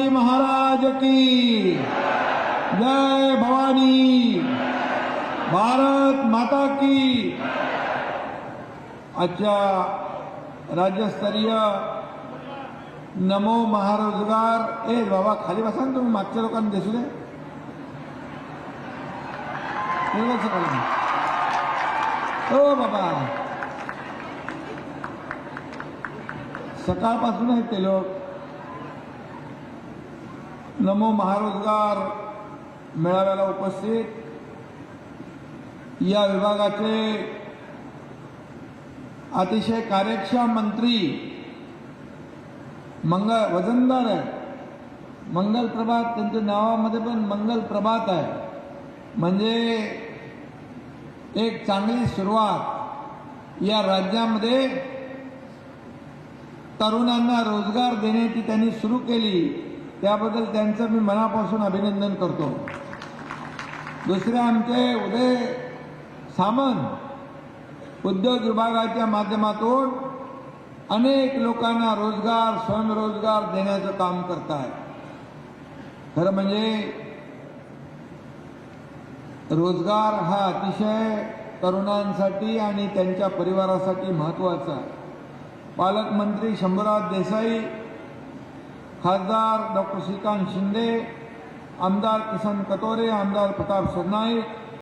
शिवाजी महाराज की जय, भवानी, भारत माता की। आजच्या राज्यस्तरीय नमो महारोजगार, ए बाबा खाली बसा ना तुम्ही, मागच्या लोकांना दिसू दे। ओ बाबा, सकाळपासून आहेत ते लोक। नमो महारोजगार मेळाव्याला उपस्थित या विभागाचे अतिशय कार्यक्षम मंत्री, वजनदार आहे, मंगल प्रभात, त्यांच्या नावामध्ये पण मंगल प्रभात आहे, म्हणजे एक चांगली सुरुवात या राज्यामध्ये तरुणांना रोजगार देण्याची त्यांनी सुरू केली, त्याबद्दल त्यांचं मी मनापासून अभिनंदन करतो। दुसरे आमचे उदय सामंत उद्योग विभागाच्या माध्यमातून अनेक लोकांना रोजगार, स्वयंरोजगार देण्याचं काम करतात। खरं म्हणजे रोजगार हा अतिशय तरुणांसाठी आणि त्यांच्या परिवारासाठी महत्त्वाचा आहे। पालकमंत्री शंभूराज देसाई, खासदार डॉक्टर श्रीकांत शिंदे, आमदार किसन कटोरे, आमदार प्रताप सरनाईक,